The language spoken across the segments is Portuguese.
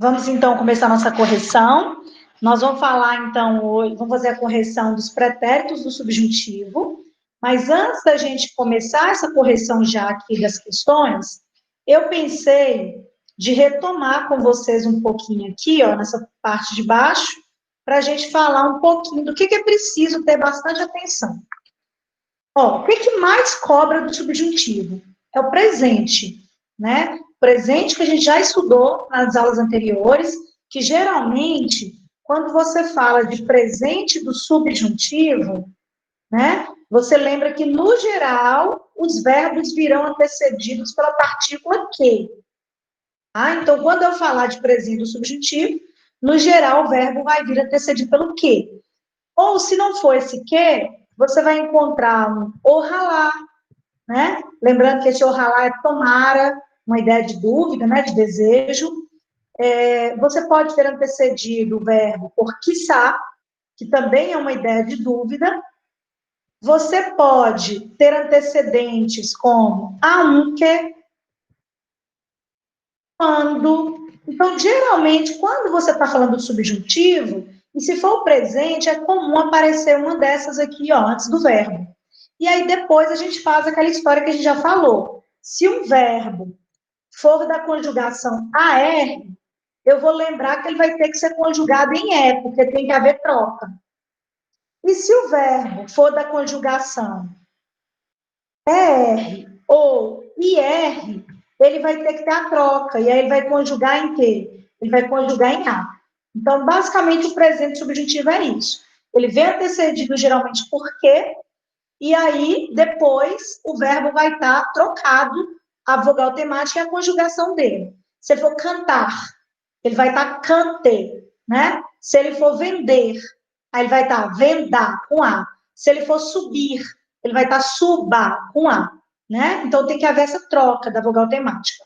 Vamos, então, começar a nossa correção. Nós vamos falar, então, hoje, vamos fazer a correção dos pretéritos do subjuntivo, mas antes da gente começar essa correção já aqui das questões, eu pensei de retomar com vocês um pouquinho aqui, ó, nessa parte de baixo, para a gente falar um pouquinho do que é preciso ter bastante atenção. Ó, o que mais cobra do subjuntivo? É o presente, né? Presente que a gente já estudou nas aulas anteriores, que geralmente, quando você fala de presente do subjuntivo, né? Você lembra que, no geral, os verbos virão antecedidos pela partícula que. Ah, então, quando eu falar de presente do subjuntivo, no geral, o verbo vai vir antecedido pelo que. Ou, se não for esse que, você vai encontrar um orralá, né? Lembrando que esse orralá é tomara, uma ideia de dúvida, né, de desejo. Você pode ter antecedido o verbo por quiçá, que também é uma ideia de dúvida. Você pode ter antecedentes como aunque, quando. Então, geralmente, quando você está falando do subjuntivo, e se for o presente, é comum aparecer uma dessas aqui, ó, antes do verbo. E aí, depois, a gente faz aquela história que a gente já falou. Se um verbo for da conjugação AR, eu vou lembrar que ele vai ter que ser conjugado em E, porque tem que haver troca. E se o verbo for da conjugação ER ou IR, ele vai ter que ter a troca, e aí ele vai conjugar em quê? Ele vai conjugar em A. Então, basicamente, o presente subjuntivo é isso. Ele vem antecedido geralmente por quê, e aí, depois, o verbo vai estar trocado, a vogal temática e a conjugação dele. Se ele for cantar, ele vai estar cante, né? Se ele for vender, aí ele vai estar vendar, com A. Se ele for subir, ele vai estar suba, com A, né? Então, tem que haver essa troca da vogal temática.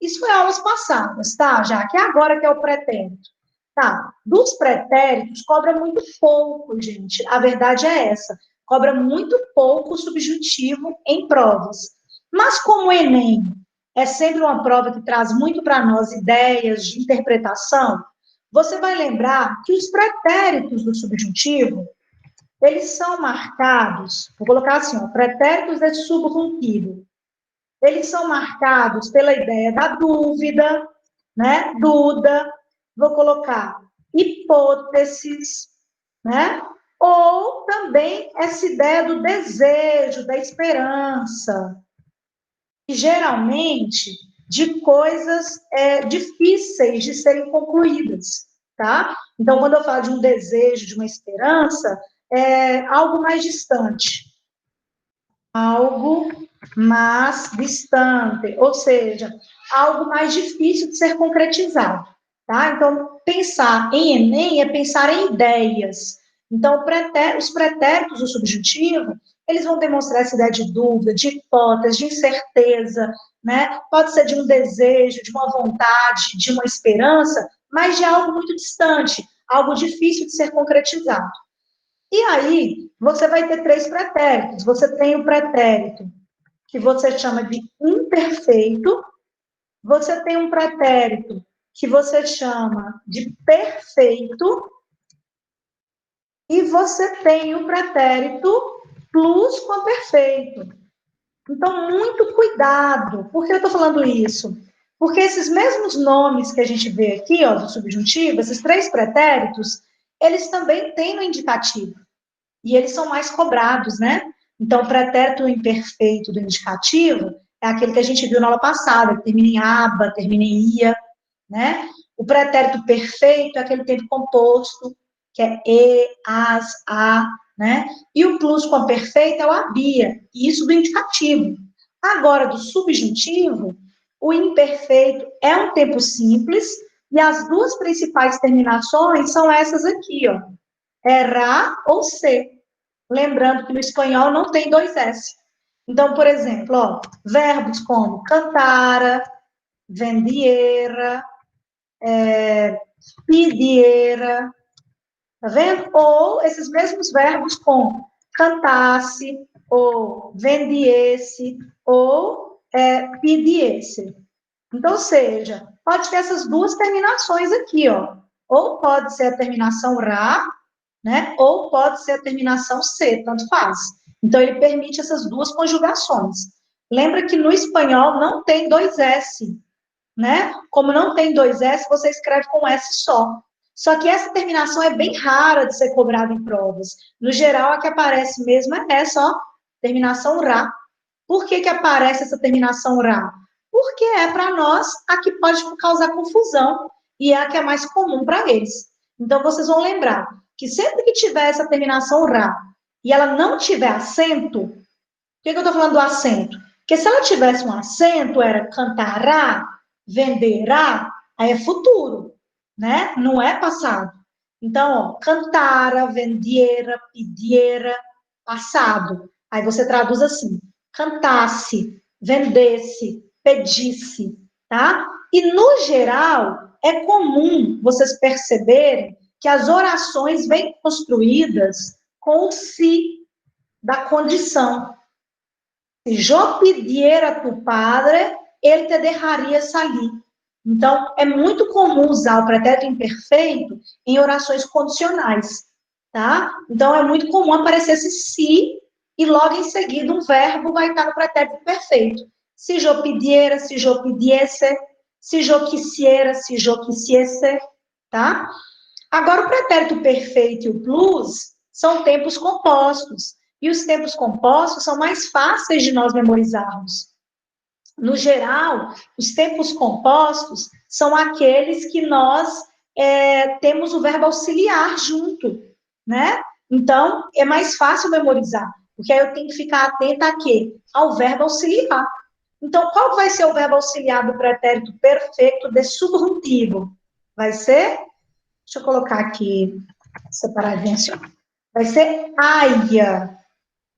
Isso foi aulas passadas, tá? Já que agora que é o pretérito. Tá, dos pretéritos, cobra muito pouco, gente. A verdade é essa. Cobra muito pouco o subjuntivo em provas. Mas como o Enem é sempre uma prova que traz muito para nós ideias de interpretação, você vai lembrar que os pretéritos do subjuntivo, eles são marcados, vou colocar assim, ó, pretéritos de subjuntivo. Eles são marcados pela ideia da dúvida, né? Duda, vou colocar hipóteses, né? Ou também essa ideia do desejo, da esperança, e geralmente de coisas difíceis de serem concluídas, tá? Então, quando eu falo de um desejo, de uma esperança, é algo mais distante, algo mais distante, ou seja, algo mais difícil de ser concretizado, tá? Então, pensar em Enem é pensar em ideias. Então, os pretéritos do subjuntivo, eles vão demonstrar essa ideia de dúvida, de hipótese, de incerteza, né? Pode ser de um desejo, de uma vontade, de uma esperança, mas de algo muito distante, algo difícil de ser concretizado. E aí, você vai ter três pretéritos. Você tem o pretérito que você chama de imperfeito, você tem um pretérito que você chama de perfeito, e você tem o pretérito plusquamperfeito. Então, muito cuidado. Por que eu estou falando isso? Porque esses mesmos nomes que a gente vê aqui, ó, do subjuntivo, esses três pretéritos, eles também têm no indicativo. E eles são mais cobrados, né? Então, o pretérito imperfeito do indicativo é aquele que a gente viu na aula passada, que termina em aba, termina em ia, né? O pretérito perfeito é aquele tempo composto, que é e, as, a, né? E o plusquamperfeito é o habia, isso do indicativo. Agora, do subjuntivo, o imperfeito é um tempo simples, e as duas principais terminações são essas aqui, ó. Errar ou ser. Lembrando que no espanhol não tem dois S. Então, por exemplo, ó, verbos como cantara, vendiera, pidiera, tá vendo? Ou esses mesmos verbos como cantasse, ou vendiesse, ou pidiesse. Então, ou seja, pode ter essas duas terminações aqui, ó. Ou pode ser a terminação ra, né? Ou pode ser a terminação C, tanto faz. Então, ele permite essas duas conjugações. Lembra que no espanhol não tem dois S, né? Como não tem dois S, você escreve com S só. Só que essa terminação é bem rara de ser cobrada em provas. No geral, a que aparece mesmo é essa, ó, terminação ra. Por que que aparece essa terminação ra? Porque é para nós a que pode causar confusão e é a que é mais comum para eles. Então, vocês vão lembrar que sempre que tiver essa terminação ra e ela não tiver acento, por que que eu estou falando do acento? Porque se ela tivesse um acento, era cantará, venderá, aí é futuro, né? Não é passado. Então, ó, cantara, vendiera, pidiera, passado. Aí você traduz assim: cantasse, vendesse, pedisse, tá? E no geral, é comum vocês perceberem que as orações vêm construídas com o si da condição. Se yo pidiera a tu padre, ele te deixaria salir. Então, é muito comum usar o pretérito imperfeito em orações condicionais, tá? Então, é muito comum aparecer esse se e logo em seguida um verbo vai estar no pretérito perfeito. Se yo pidiera, se yo pidiese, se yo quisiera, se yo quisiese, tá? Agora, o pretérito perfeito e o plus são tempos compostos. E os tempos compostos são mais fáceis de nós memorizarmos. No geral, os tempos compostos são aqueles que nós temos o verbo auxiliar junto, né? Então, é mais fácil memorizar, porque aí eu tenho que ficar atenta a quê? Ao verbo auxiliar. Então, qual vai ser o verbo auxiliar do pretérito perfeito de subjuntivo? Vai ser, deixa eu colocar aqui, separadinho assim, ó. Vai ser aia.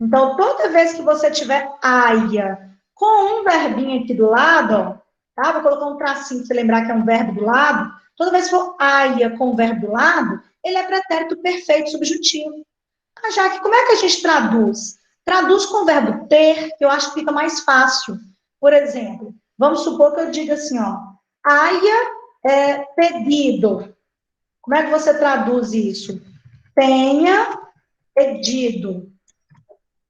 Então, toda vez que você tiver aia com um verbinho aqui do lado, ó, tá? Vou colocar um tracinho para você lembrar que é um verbo do lado. Toda vez que for aia com o verbo do lado, ele é pretérito perfeito subjuntivo. Ah, Jaque, como é que a gente traduz? Traduz com o verbo ter, que eu acho que fica mais fácil. Por exemplo, vamos supor que eu diga assim, ó, aia é pedido. Como é que você traduz isso? Tenha pedido.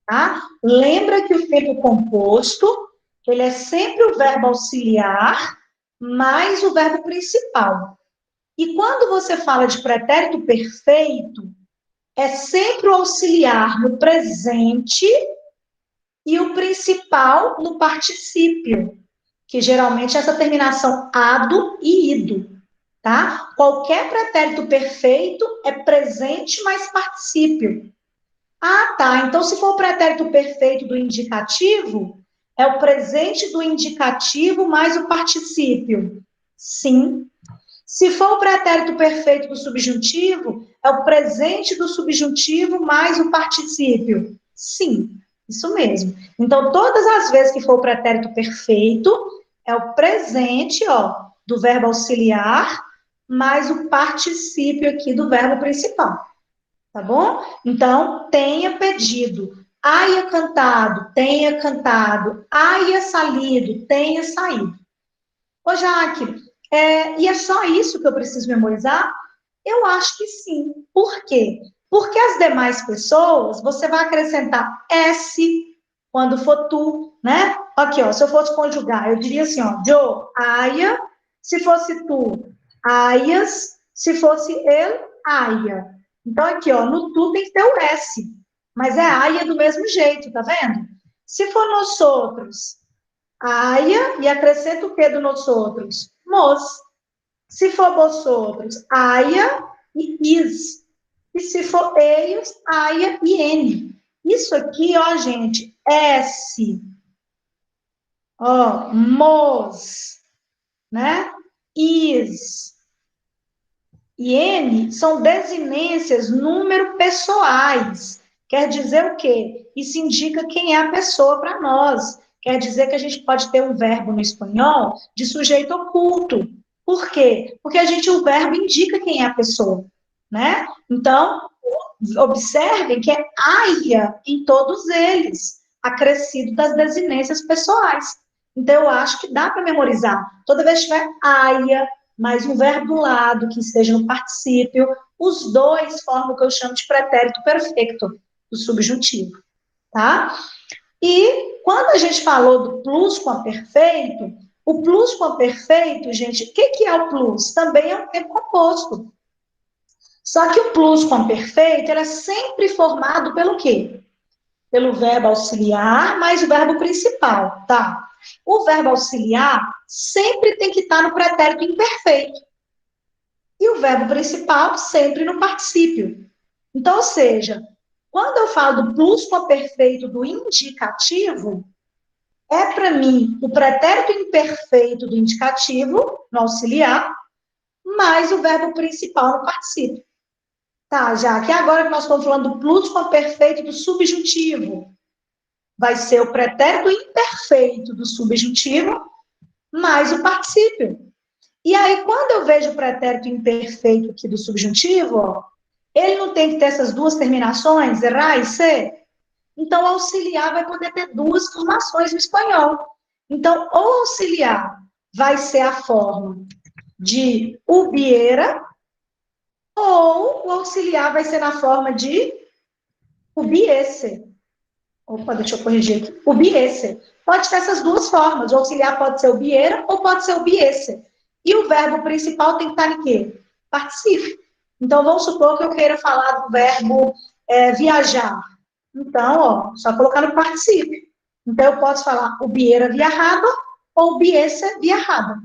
Tá? Lembra que o tempo composto, ele é sempre o verbo auxiliar mais o verbo principal. E quando você fala de pretérito perfeito, é sempre o auxiliar no presente e o principal no particípio, que geralmente é essa terminação ado e ido, tá? Qualquer pretérito perfeito é presente mais particípio. Ah, tá. Então, se for o pretérito perfeito do indicativo, é o presente do indicativo mais o particípio. Sim. Se for o pretérito perfeito do subjuntivo, é o presente do subjuntivo mais o particípio. Sim, isso mesmo. Então, todas as vezes que for o pretérito perfeito, é o presente, ó, do verbo auxiliar mais o particípio aqui do verbo principal. Tá bom? Então, tenha pedido, haja cantado, tenha cantado, haja salido, tenha saído. Ô, Jaque, e é só isso que eu preciso memorizar? Eu acho que sim. Por quê? Porque as demais pessoas, você vai acrescentar S quando for tu, né? Aqui, ó, se eu fosse conjugar, eu diria assim, ó, yo, haja, se fosse tu, haias, se fosse ele, haja. Então, aqui, ó, no tu tem que ter o S, mas é haja do mesmo jeito, tá vendo? Se for nós outros, haja, e acrescenta o que do nós outros? Mos. Se for vós outros, haja e is. E se for eles, haja e n. Isso aqui, ó, gente, S, ó, mos, né? Is e N são desinências número pessoais. Quer dizer o quê? Isso indica quem é a pessoa para nós. Quer dizer que a gente pode ter um verbo no espanhol de sujeito oculto. Por quê? Porque o verbo indica quem é a pessoa, né? Então, observem que é aia em todos eles, acrescido das desinências pessoais. Então, eu acho que dá para memorizar. Toda vez que tiver aia, mais um verbo do lado, que esteja no particípio, os dois formam o que eu chamo de pretérito perfeito do subjuntivo, tá? E quando a gente falou do plusquamperfeito, o plusquamperfeito, gente, o que é o plus? Também é um tempo composto. Só que o plusquamperfeito, ele é sempre formado pelo quê? Pelo verbo auxiliar mais o verbo principal, tá? O verbo auxiliar sempre tem que estar no pretérito imperfeito. E o verbo principal sempre no particípio. Então, ou seja, quando eu falo do plusquamperfeito do indicativo, é para mim o pretérito imperfeito do indicativo, no auxiliar, mais o verbo principal no particípio. Tá, já que agora que nós estamos falando do plusquamperfeito do subjuntivo, vai ser o pretérito imperfeito do subjuntivo mais o particípio. E aí, quando eu vejo o pretérito imperfeito aqui do subjuntivo, ó, ele não tem que ter essas duas terminações, ra e se? Então, o auxiliar vai poder ter duas formações no espanhol. Então, o auxiliar vai ser a forma de hubiera, ou o auxiliar vai ser na forma de hubiese. Opa, deixa eu corrigir aqui. Hubiese. Pode ter essas duas formas. O auxiliar pode ser hubiera ou pode ser hubiese. E o verbo principal tem que estar em quê? Particípio. Então, vamos supor que eu queira falar do verbo viajar. Então, ó, só colocar no particípio. Então, eu posso falar hubiera viajado ou hubiese viajado,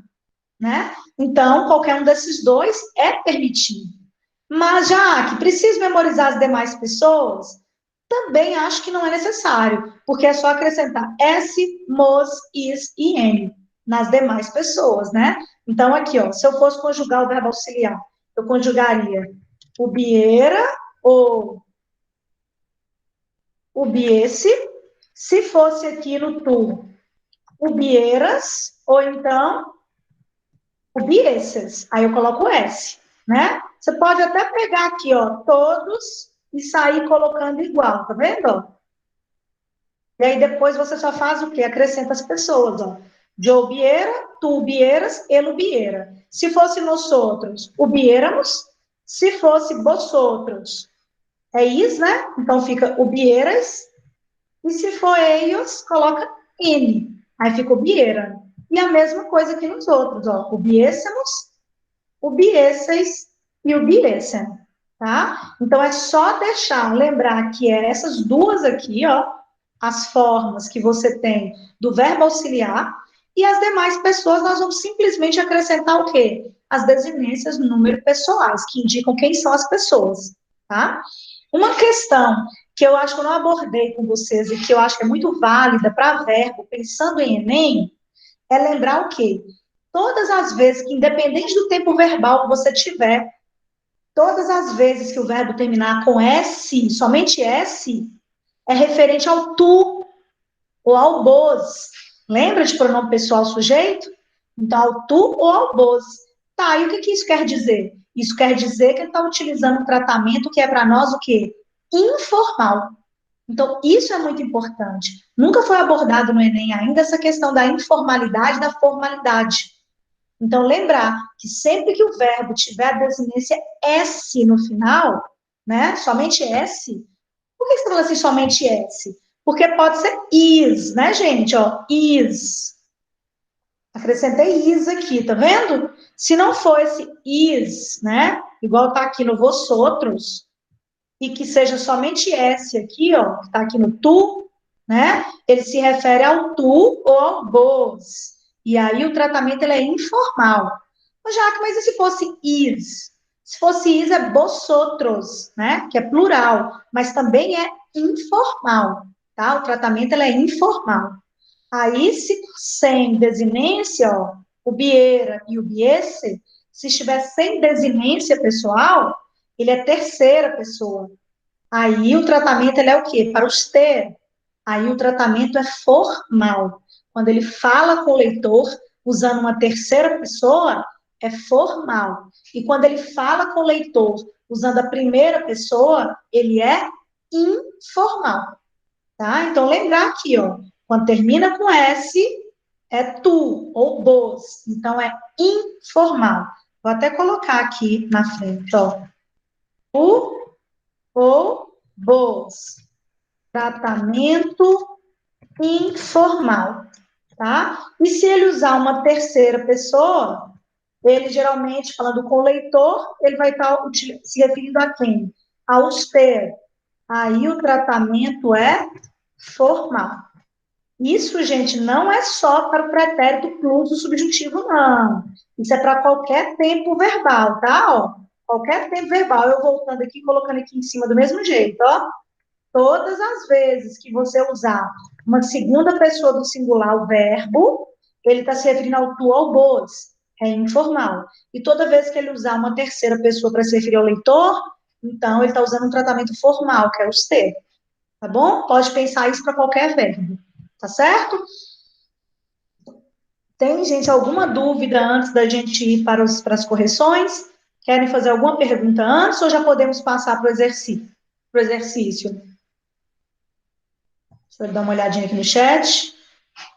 né? Então, qualquer um desses dois é permitido. Mas já que preciso memorizar as demais pessoas, também acho que não é necessário, porque é só acrescentar S, mos, is e n nas demais pessoas, né? Então, aqui, ó, se eu fosse conjugar o verbo auxiliar, eu conjugaria hubiera ou hubiese, se fosse aqui no tu, hubieras, ou então hubieses. Aí eu coloco S, né? Você pode até pegar aqui, ó, todos e sair colocando igual, tá vendo? E aí depois você só faz o quê? Acrescenta as pessoas, ó. Yo hubiera, tu hubieras, ele hubiera. Se fosse nós outros, hubiéramos. Se fosse vosotros, é is, né? Então fica hubieras. E se for ellos, coloca N. Aí fica hubiera. E a mesma coisa aqui nos outros, ó. Hubiésemos, hubiesseis e hubiessem, tá? Então é só deixar, lembrar que é essas duas aqui, ó, as formas que você tem do verbo auxiliar, e as demais pessoas nós vamos simplesmente acrescentar o quê? As desinências no número pessoais, que indicam quem são as pessoas, tá? Uma questão que eu acho que eu não abordei com vocês e que eu acho que é muito válida para verbo, pensando em Enem, é lembrar o quê? Todas as vezes que, independente do tempo verbal que você tiver, todas as vezes que o verbo terminar com S, somente S, é referente ao tu ou ao vos. Lembra de pronome pessoal sujeito? Então, ao tu ou ao vos. Tá, e o que isso quer dizer? Isso quer dizer que ele está utilizando um tratamento que é para nós o quê? Informal. Então, isso é muito importante. Nunca foi abordado no Enem ainda essa questão da informalidade e da formalidade. Então, lembrar que sempre que o verbo tiver a desinência S no final, né, somente S, por que você fala assim somente S? Porque pode ser is, né, gente? Ó, is. Acrescentei is aqui, tá vendo? Se não for esse is, né, igual tá aqui no vosotros, e que seja somente S aqui, ó, que tá aqui no tu, né, ele se refere ao tu ou ao vos. E aí o tratamento ele é informal. Mas e se fosse is? Se fosse is é vosotros, né? Que é plural, mas também é informal, tá? O tratamento ele é informal. Aí, se sem desinência, ó, o biera e o biese, se estiver sem desinência pessoal, ele é terceira pessoa. Aí o tratamento ele é o quê? Para os ter. Aí o tratamento é formal. Quando ele fala com o leitor usando uma terceira pessoa, é formal. E quando ele fala com o leitor usando a primeira pessoa, ele é informal. Tá? Então, lembrar aqui, ó, quando termina com S, é tu ou vos. Então, é informal. Vou até colocar aqui na frente, ó. Tu ou vos. Tratamento informal, tá? E se ele usar uma terceira pessoa, ele geralmente, falando com o leitor, ele vai estar se referindo a quem? Ao ter. Aí o tratamento é formal. Isso, gente, não é só para o pretérito plus do subjuntivo, não. Isso é para qualquer tempo verbal, tá? Ó, qualquer tempo verbal. Eu voltando aqui, colocando aqui em cima do mesmo jeito, ó. Todas as vezes que você usar uma segunda pessoa do singular, o verbo, ele está se referindo ao tu ou vos, é informal. E toda vez que ele usar uma terceira pessoa para se referir ao leitor, então ele está usando um tratamento formal, que é o ter. Tá bom? Pode pensar isso para qualquer verbo. Tá certo? Tem, gente, alguma dúvida antes da gente ir para as correções? Querem fazer alguma pergunta antes ou já podemos passar para o exercício? Deixa eu dar uma olhadinha aqui no chat.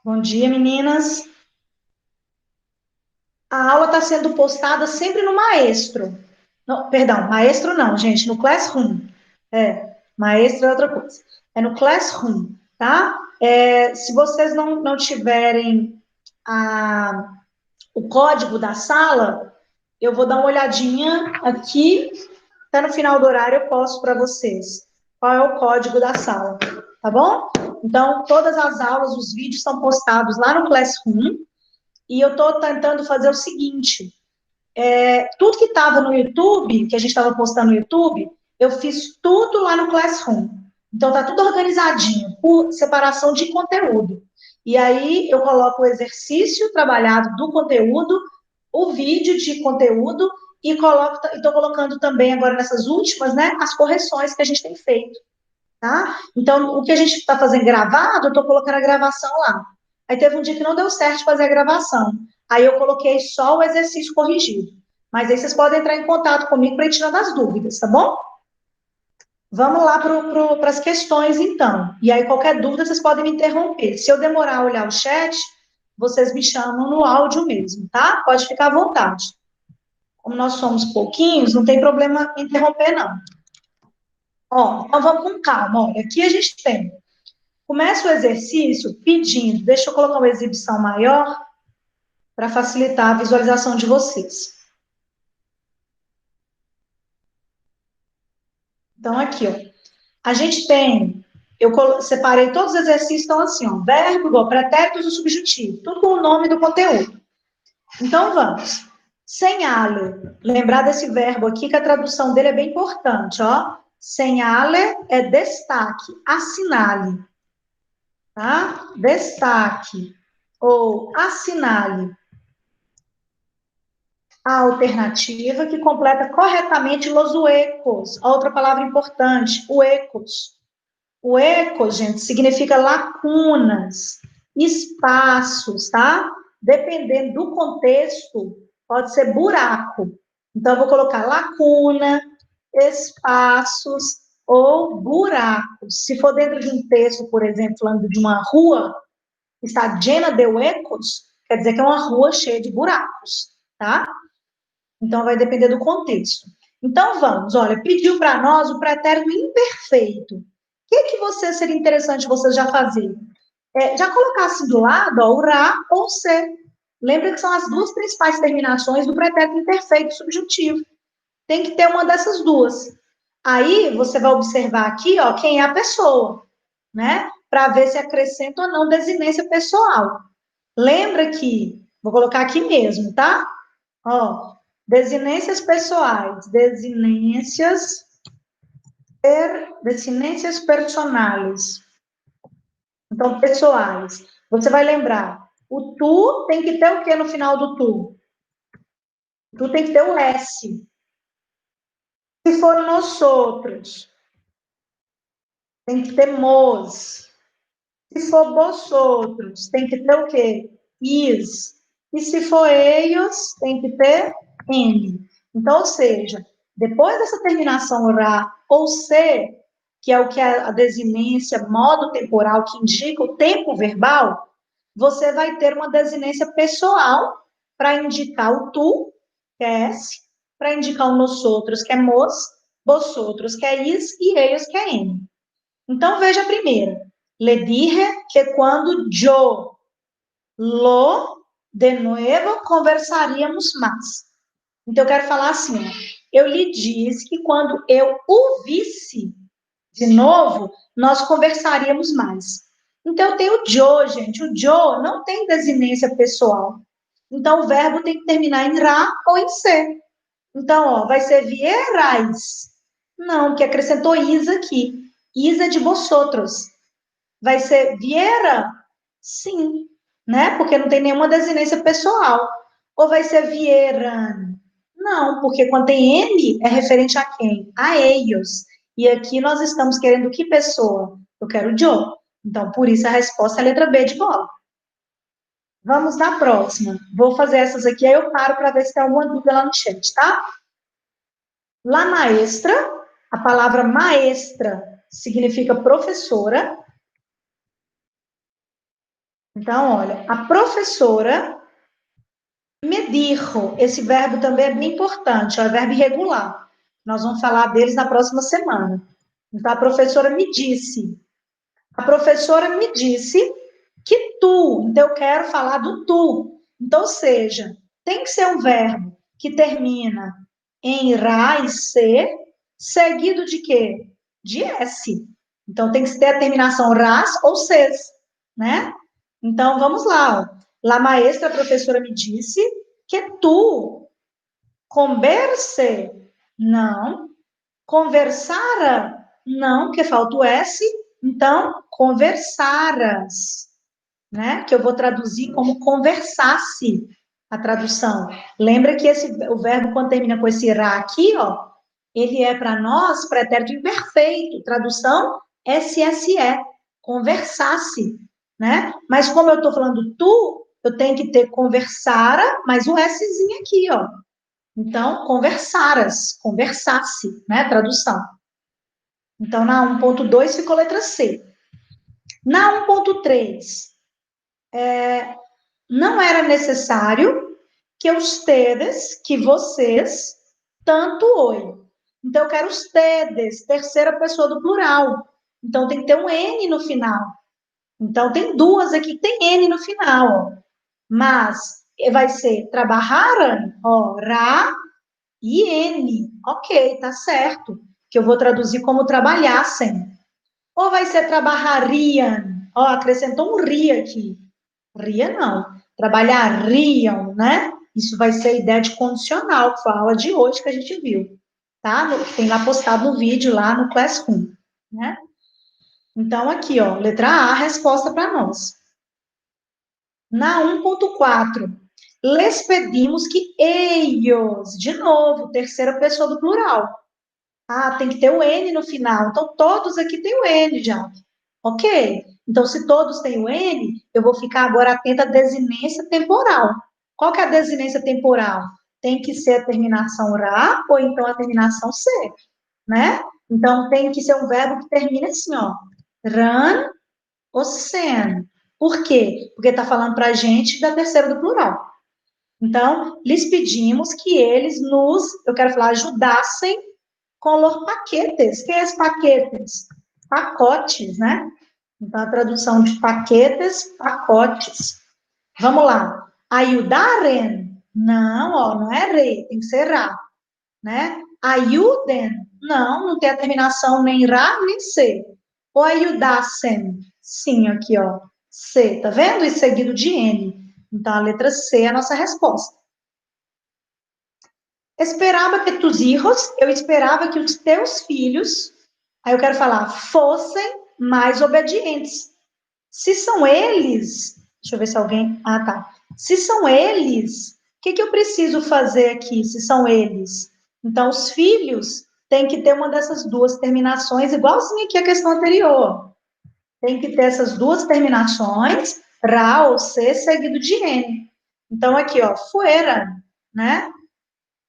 Bom dia, meninas. A aula está sendo postada sempre no Maestro. Não, perdão, Maestro não, gente, no Classroom. Maestro é outra coisa. É no Classroom, tá? Se vocês não tiverem o código da sala, eu vou dar uma olhadinha aqui, até no final do horário eu posto para vocês qual é o código da sala, tá bom? Então, todas as aulas, os vídeos são postados lá no Classroom, e eu estou tentando fazer o seguinte, tudo que estava no YouTube, que a gente estava postando no YouTube, eu fiz tudo lá no Classroom. Então, tá tudo organizadinho, por separação de conteúdo. E aí, eu coloco o exercício trabalhado do conteúdo, o vídeo de conteúdo, e estou colocando também, agora nessas últimas, né, as correções que a gente tem feito, tá? Então, o que a gente está fazendo gravado, eu estou colocando a gravação lá. Aí teve um dia que não deu certo de fazer a gravação. Aí eu coloquei só o exercício corrigido. Mas aí vocês podem entrar em contato comigo para ir tirando as dúvidas, tá bom? Vamos lá para as questões, então. E aí, qualquer dúvida, vocês podem me interromper. Se eu demorar a olhar o chat, vocês me chamam no áudio mesmo, tá? Pode ficar à vontade. Como nós somos pouquinhos, não tem problema interromper, não. Ó, então vamos com calma. Olha, aqui a gente tem. Começa o exercício pedindo, deixa eu colocar uma exibição maior para facilitar a visualização de vocês. Então, aqui, ó. A gente tem, eu separei todos os exercícios, então assim, ó, verbo igual pretéritos e subjuntivo, tudo com o nome do conteúdo. Então, vamos. Senhale. Lembrar desse verbo aqui, que a tradução dele é bem importante, ó. Senhale é destaque, assinale. Tá? Destaque ou assinale a alternativa que completa corretamente los huecos. Outra palavra importante, huecos. Huecos, gente, significa lacunas, espaços, tá? Dependendo do contexto, pode ser buraco. Então, eu vou colocar lacuna, espaços ou buracos. Se for dentro de um texto, por exemplo, falando de uma rua, está llena de huecos, quer dizer que é uma rua cheia de buracos, tá? Então, vai depender do contexto. Então, vamos, olha, pediu para nós o pretérito imperfeito. O que você seria interessante vocês já fazerem? Já colocasse do lado, ó, o ra ou se. Lembra que são as duas principais terminações do pretérito imperfeito subjuntivo. Tem que ter uma dessas duas. Aí, você vai observar aqui, ó, quem é a pessoa, né? Para ver se acrescenta ou não desinência pessoal. Lembra que, vou colocar aqui mesmo, tá? Ó, desinências pessoais, desinências personais. Então, pessoais. Você vai lembrar, o tu tem que ter o que no final do tu? O tu tem que ter o S. Se for nós outros, tem que ter mos. Se for vós outros, tem que ter o quê? Is. E se for eles, tem que ter N. Então, ou seja, depois dessa terminação ra ou se, que é o que é a desinência modo temporal, que indica o tempo verbal, você vai ter uma desinência pessoal para indicar o tu, que é S, para indicar o nosotros, que é mos, vosotros, que é is, e ellos, que é N. Então, veja a primeira. Le dije que quando yo lo de nuevo conversaríamos mais. Então, eu quero falar assim, ó, eu lhe disse que quando eu o visse de novo, nós conversaríamos mais. Então, eu tenho o Joe, gente. O Joe não tem desinência pessoal. Então, o verbo tem que terminar em ra ou em se. Então, ó, vai ser vierais. Não, que acrescentou is aqui. Is é de vosotros. Vai ser viera? Sim, né? Porque não tem nenhuma desinência pessoal. Ou vai ser vieran? Não, porque quando tem N, é referente a quem? A ellos. E aqui nós estamos querendo que pessoa? Eu quero Joe. Então, por isso a resposta é a letra B de bola. Vamos na próxima. Vou fazer essas aqui, aí eu paro para ver se tem alguma dúvida lá no chat, tá? La maestra, a palavra maestra significa professora. Então, olha, a professora me dijo, esse verbo também é bem importante, é o verbo irregular. Nós vamos falar deles na próxima semana. Então, a professora me disse. A professora me disse que tu. Então, eu quero falar do tu. Então, ou seja, tem que ser um verbo que termina em ra e se, seguido de quê? De s. Então, tem que ter a terminação ras ou ses, né? Então, vamos lá. Ó. La maestra, a professora me disse que tu converse. Não. Conversara? Não, que falta o S. Então, conversaras, né? Que eu vou traduzir como conversasse a tradução. Lembra que o verbo, quando termina com esse ra aqui, ó, ele é para nós pretérito imperfeito. Tradução SSE, conversasse, né? Mas como eu estou falando tu, eu tenho que ter conversara, mas o Szinho aqui, ó. Então, conversaras, conversasse, né? Tradução. Então, na 1.2 ficou letra C. Na 1.3, não era necessário que ustedes, que vocês, tanto oi. Então, eu quero ustedes, terceira pessoa do plural. Então, tem que ter um N no final. Então, tem duas aqui que tem N no final, ó. Mas vai ser trabalharam, ó, ra e N. Ok, tá certo. Que eu vou traduzir como trabalhassem. Ou vai ser trabalhariam? Ó, acrescentou um ri aqui. Ria não. Trabalhariam, né? Isso vai ser a ideia de condicional, que foi a aula de hoje que a gente viu. Tá? Tem lá postado no vídeo, lá no Classroom, né? Então, aqui, ó, letra A, resposta para nós. Na 1.4, les pedimos que ellos, de novo, terceira pessoa do plural. Ah, tem que ter o N no final. Então, todos aqui têm o N já. Ok? Então, se todos têm o N, eu vou ficar agora atenta à desinência temporal. Qual que é a desinência temporal? Tem que ser a terminação ra ou então a terminação se, né? Então, tem que ser um verbo que termine assim, ó. Ran ou sen. Por quê? Porque está falando para a gente da terceira do plural. Então, lhes pedimos que eles nos, eu quero falar, ajudassem com los paquetes. Que é os paquetes? Pacotes, né? Então, a tradução de paquetes, pacotes. Vamos lá. Ayudaren. Não, ó, não é re, tem que ser ra, né? Ayuden. Não, não tem a terminação nem ra, nem se. Ou ayudassem. Sim, aqui, ó. C, tá vendo? E seguido de N. Então, a letra C é a nossa resposta. Esperava que tus hijos, eu esperava que os teus filhos, aí eu quero falar, fossem mais obedientes. Se são eles, deixa eu ver se alguém, tá. Se são eles, o que eu preciso fazer aqui, se são eles? Então, os filhos têm que ter uma dessas duas terminações, igualzinho aqui a questão anterior. Tem que ter essas duas terminações, ra ou se, seguido de n. Então, aqui, ó, fuera, né?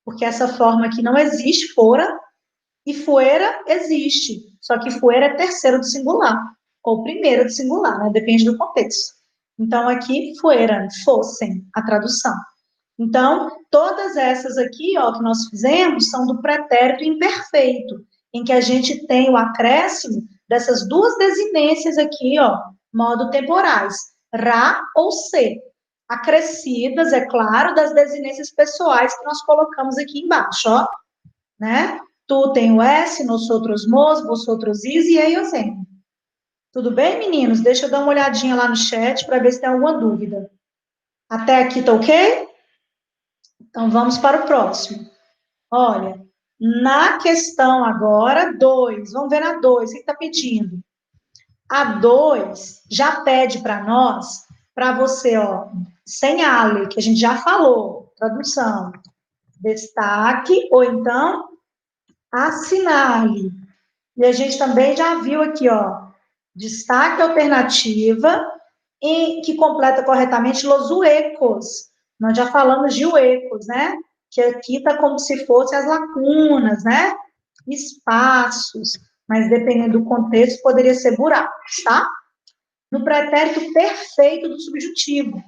Porque essa forma aqui não existe, fora, e fuera existe. Só que fuera é terceiro do singular, ou primeiro do singular, né? Depende do contexto. Então, aqui, fueran, fossem, a tradução. Então, todas essas aqui, ó, que nós fizemos, são do pretérito imperfeito, em que a gente tem o acréscimo dessas duas desinências aqui, ó, modo temporais, ra ou se, acrescidas, é claro, das desinências pessoais que nós colocamos aqui embaixo, ó, né? Tu tem o S, nosotros mos, vosotros is e ellos en. Tudo bem, meninos? Deixa eu dar uma olhadinha lá no chat para ver se tem alguma dúvida. Até aqui tá ok? Então, vamos para o próximo. Olha, na questão agora, 2, vamos ver na 2, o que está pedindo? A 2 já pede para nós, para você, ó, sem ale, que a gente já falou, tradução, destaque, ou então, assinale. E a gente também já viu aqui, ó, destaque alternativa, e que completa corretamente los huecos. Nós já falamos de huecos, né? Que aqui está como se fossem as lacunas, né? Espaços, mas dependendo do contexto, poderia ser buracos, tá? No pretérito perfeito do subjuntivo.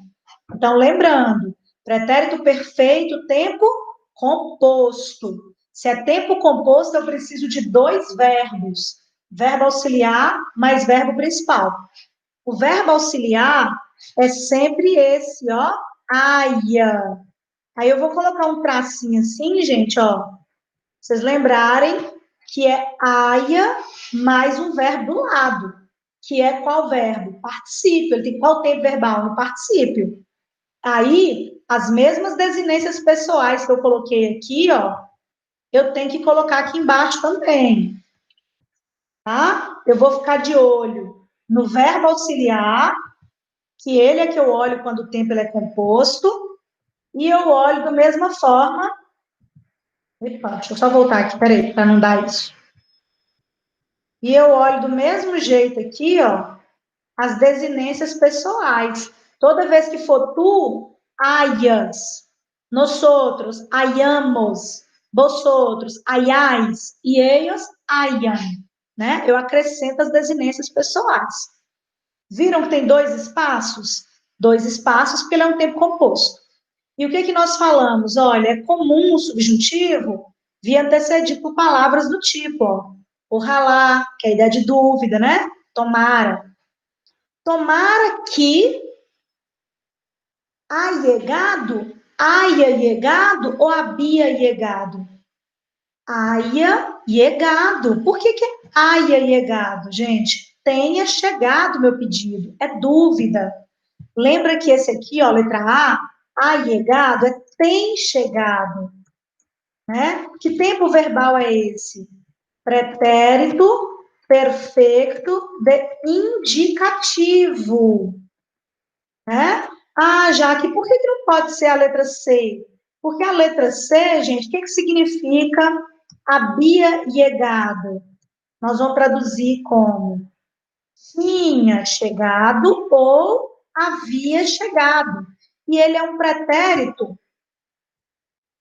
Então, lembrando, pretérito perfeito, tempo composto. Se é tempo composto, eu preciso de dois verbos. Verbo auxiliar mais verbo principal. O verbo auxiliar é sempre esse, ó, aia. Aí eu vou colocar um tracinho assim, gente, ó, pra vocês lembrarem que é aia mais um verbo do lado, que é qual verbo? Particípio. Ele tem qual tempo verbal? No particípio. Aí, as mesmas desinências pessoais que eu coloquei aqui, ó, eu tenho que colocar aqui embaixo também, tá? Eu vou ficar de olho no verbo auxiliar, que ele é que eu olho quando o tempo ele é composto, e eu olho da mesma forma. Epa, deixa eu só voltar aqui, peraí, para não dar isso. E eu olho do mesmo jeito aqui, ó, as desinências pessoais. Toda vez que for tu, aias, nosotros, aiamos, vosotros, aiais, e ellos, aiam, né? Eu acrescento as desinências pessoais. Viram que tem dois espaços? Dois espaços, porque ele é um tempo composto. E o que que nós falamos? Olha, é comum o subjuntivo vir antecedido por palavras do tipo, ó, ojalá, que é a ideia de dúvida, né? Tomara. Tomara que haja llegado ou havia llegado? Haja llegado. Por que é haja llegado, gente? Tenha chegado meu pedido. É dúvida. Lembra que esse aqui, ó, letra A, llegado, é tem chegado, né? Que tempo verbal é esse? Pretérito perfeito de indicativo, né? Ah, Jaque, por que não pode ser a letra C? Porque a letra C, gente, o que significa havia llegado? Nós vamos traduzir como tinha chegado ou havia chegado. E ele é um pretérito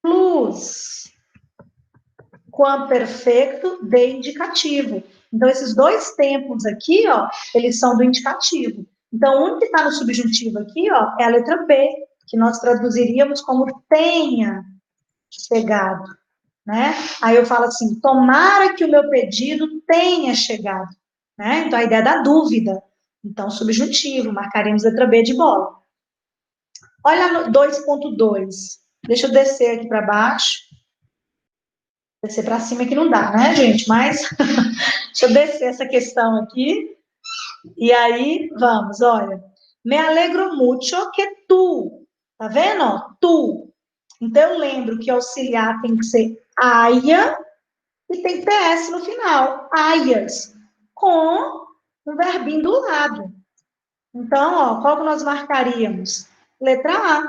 plus, perfeito de indicativo. Então, esses dois tempos aqui, ó, eles são do indicativo. Então, um que está no subjuntivo aqui, ó, é a letra B, que nós traduziríamos como tenha chegado, né? Aí eu falo assim, tomara que o meu pedido tenha chegado, né? Então, a ideia da dúvida. Então, subjuntivo, marcaremos letra B de bola. Olha no 2.2. Deixa eu descer aqui para baixo. Descer para cima que não dá, né, gente? Mas deixa eu descer essa questão aqui. E aí, vamos, olha. Me alegro mucho que tu. Tá vendo? Ó, tu. Então, eu lembro que auxiliar tem que ser aia e tem PS no final. Aias. Com um verbinho do lado. Então, ó, qual que nós marcaríamos? Letra A.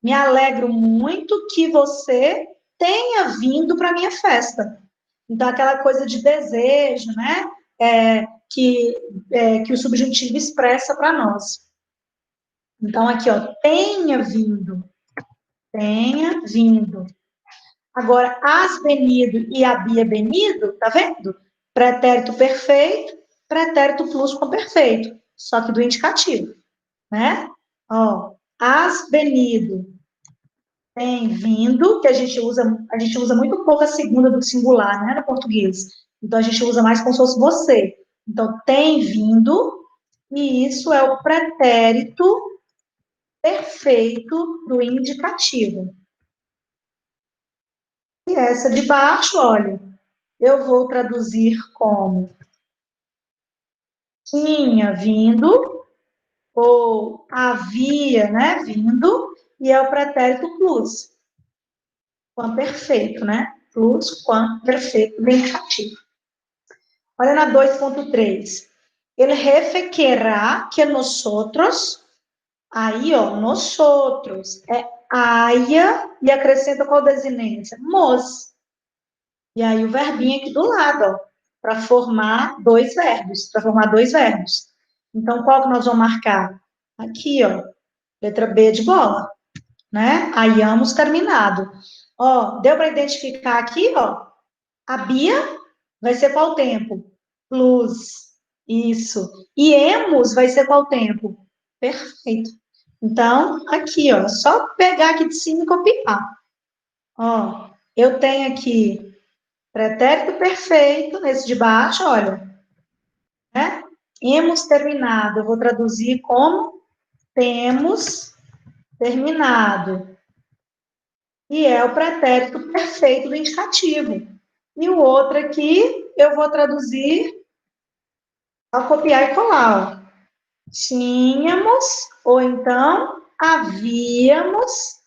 Me alegro muito que você tenha vindo para a minha festa. Então, aquela coisa de desejo, né? Que o subjuntivo expressa para nós. Então, aqui, ó, tenha vindo. Tenha vindo. Agora, has venido e havia venido, tá vendo? Pretérito perfeito, pretérito plus com perfeito. só que do indicativo, né? Ó, has venido, tem vindo, que a gente usa muito pouco a segunda do singular, né, no português. Então, a gente usa mais como se fosse você. Então, tem vindo, e isso é o pretérito perfeito do indicativo. E essa de baixo, olha, eu vou traduzir como tinha vindo, ou havia, né, vindo, e é o pretérito plus, com perfeito, né? Plus com perfeito do indicativo. Olha na 2.3. Ele requerrá que nosotros, aí, ó, nosotros, é aia, e acrescenta qual desinência? Mos. E aí o verbinho aqui do lado, ó, para formar dois verbos, Então, qual que nós vamos marcar? Aqui, ó, letra B de bola, né? Aiamos terminado. Ó, deu para identificar aqui, ó, a Bia vai ser qual tempo? Plus. Isso. E emos vai ser qual tempo? Perfeito. Então, aqui, ó, só pegar aqui de cima e copiar. Ó, eu tenho aqui pretérito perfeito, nesse de baixo, olha, né? Hemos terminado, eu vou traduzir como temos terminado. E é o pretérito perfeito do indicativo. E o outro aqui, eu vou traduzir ao copiar e colar, ó. Tínhamos, ou então havíamos,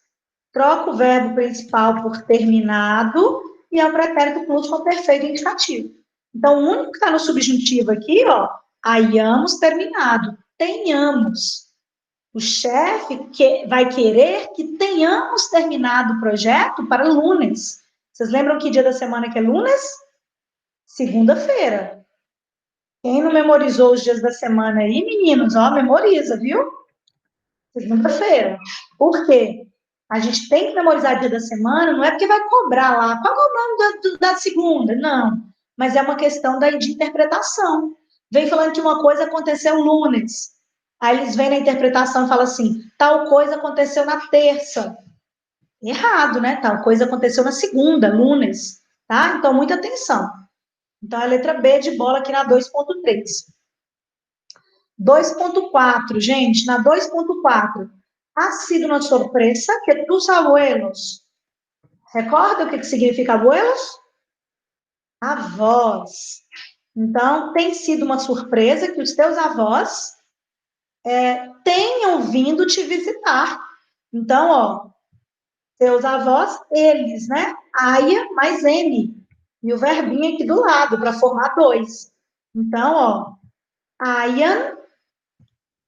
troca o verbo principal por terminado e é o pretérito plus com perfeito indicativo. Então, o único que está no subjuntivo aqui, ó, haiamos terminado, tenhamos. O chefe vai querer que tenhamos terminado o projeto para lunes. Vocês lembram que dia da semana que é lunes? Segunda-feira. Quem não memorizou os dias da semana aí, meninos, ó, memoriza, viu? Segunda-feira. Por quê? A gente tem que memorizar o dia da semana, não é porque vai cobrar lá, qual é o nome da segunda? Não. Mas é uma questão de interpretação. Vem falando que uma coisa aconteceu lunes. Aí eles vêm na interpretação e falam assim, tal coisa aconteceu na terça. Errado, né? Tal coisa aconteceu na segunda, lunes. Tá? Então, muita atenção. Então, a letra B de bola aqui na 2.3. 2.4, gente, na 2.4. Ha sido uma surpresa que tus abuelos. Recorda o que significa abuelos? Avós. Então, tem sido uma surpresa que os teus avós tenham vindo te visitar. Então, ó, seus avós, eles, né? Aia mais N. E o verbinho aqui do lado, para formar dois. Então, ó, aian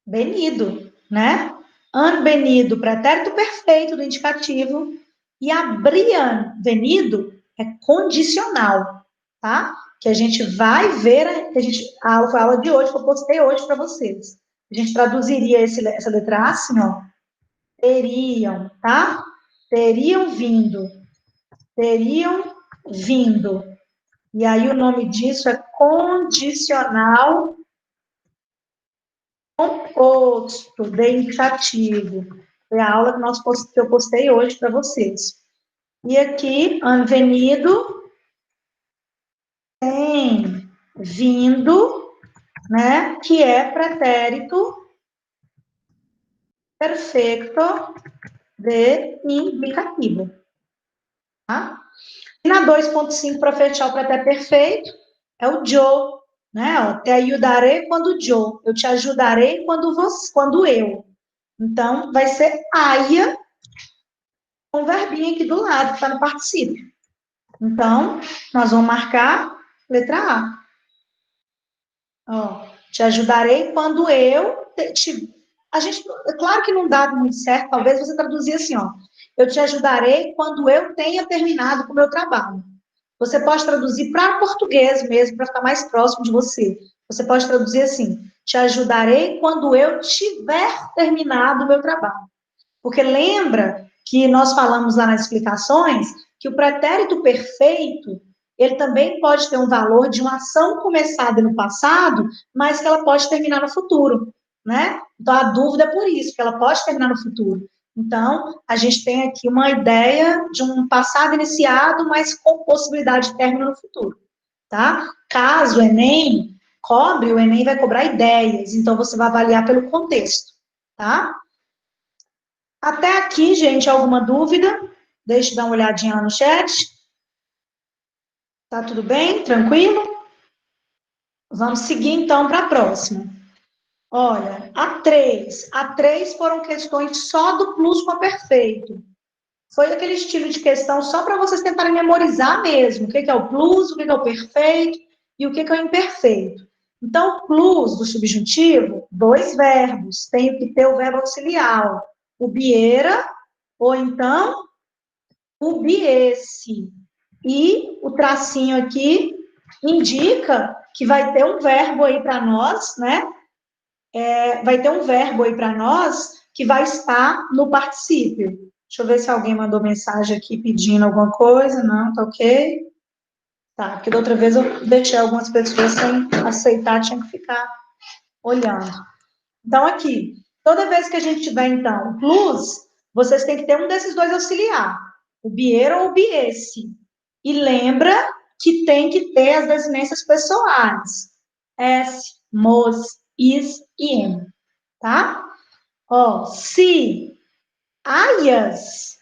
venido, né? Han venido, pretérito perfeito do indicativo. E abriam venido é condicional, tá? Que a gente vai ver, a aula foi a aula de hoje, que eu postei hoje para vocês. A gente traduziria essa letra A assim, ó. Teriam, tá? Teriam vindo. Teriam vindo. E aí o nome disso é condicional composto de indicativo. Foi a aula que eu postei hoje para vocês. E aqui, venido, tem vindo, né? Que é pretérito perfeito de indicativo. Tá? E na 2.5, para fechar o pretérito perfeito, é o yo, né? Ó, te ajudarei quando yo. Eu te ajudarei quando eu. Então, vai ser aia, com o verbinho aqui do lado, que está no particípio. Então, nós vamos marcar letra A. Ó, te ajudarei quando eu a gente, é claro que não dá muito certo, talvez você traduzir assim, ó. Eu te ajudarei quando eu tenha terminado com o meu trabalho. Você pode traduzir para português mesmo, para ficar mais próximo de você. Você pode traduzir assim: te ajudarei quando eu tiver terminado o meu trabalho. Porque lembra que nós falamos lá nas explicações que o pretérito perfeito, ele também pode ter um valor de uma ação começada no passado, mas que ela pode terminar no futuro, né? Então, a dúvida é por isso, que ela pode terminar no futuro. Então, a gente tem aqui uma ideia de um passado iniciado, mas com possibilidade de término no futuro, tá? Caso o Enem cobre, o Enem vai cobrar ideias, então você vai avaliar pelo contexto, tá? Até aqui, gente, alguma dúvida? Deixa eu dar uma olhadinha lá no chat. Tá tudo bem? Tranquilo? Vamos seguir, então, para a próxima. Olha, a 3. A 3 foram questões só do plusquamperfeito. Foi aquele estilo de questão só para vocês tentarem memorizar mesmo. O que é o plus, o que é o perfeito e o que é o imperfeito. Então, plus do subjuntivo, 2 verbos. Tem que ter o verbo auxiliar. O biera ou então o biesse. E o tracinho aqui indica que vai ter um verbo aí para nós, né? Vai ter um verbo aí para nós que vai estar no particípio. Deixa eu ver se alguém mandou mensagem aqui pedindo alguma coisa. Não, tá ok. Tá, porque da outra vez eu deixei algumas pessoas sem aceitar, tinha que ficar olhando. Então, aqui, toda vez que a gente tiver, então, o plus, vocês têm que ter um desses dois auxiliar, o biera ou o biesse. E lembra que tem que ter as desinências pessoais. S, mos, is e em, tá? Ó, se, aias,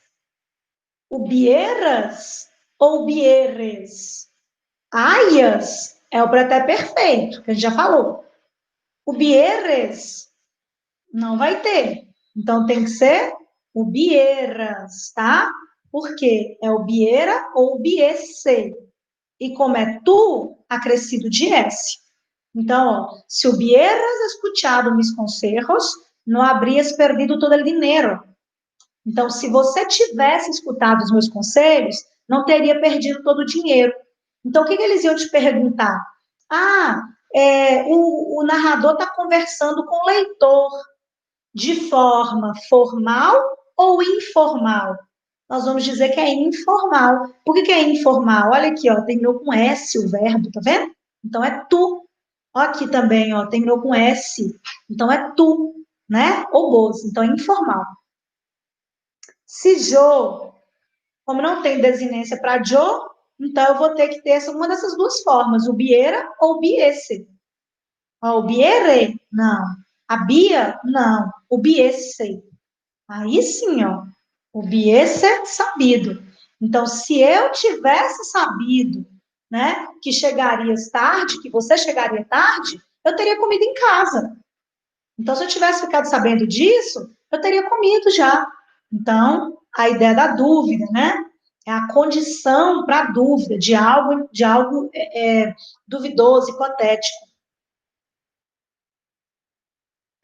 o bieras ou bieres? Aias é o pretérito perfeito, que a gente já falou. O bieres não vai ter. Então, tem que ser o bieras, tá? Por quê? É o biera ou o biesse. E como é tu, acrescido de S. Então, ó, se hubieras escuchado mis consejos, não habrías perdido todo o dinheiro. Então, se você tivesse escutado os meus conselhos, não teria perdido todo o dinheiro. Então, o que eles iam te perguntar? Ah, o narrador está conversando com o leitor de forma formal ou informal? Nós vamos dizer que é informal. Por que é informal? Olha aqui, ó, terminou com S o verbo, tá vendo? Então é tu. Ó, aqui também, ó, terminou com S. Então é tu, né? Ou gozo. Então é informal. Se Jo, como não tem desinência para Jo, então eu vou ter que ter uma dessas duas formas, o biera ou o biese. Ó, o biere? Não. A bia? Não. O biese. Aí sim, ó, o biese é sabido. Então, se eu tivesse sabido, né, que chegarias tarde, que você chegaria tarde, eu teria comido em casa. Então, se eu tivesse ficado sabendo disso, eu teria comido já. Então, a ideia da dúvida, né, é a condição para a dúvida de algo duvidoso, hipotético.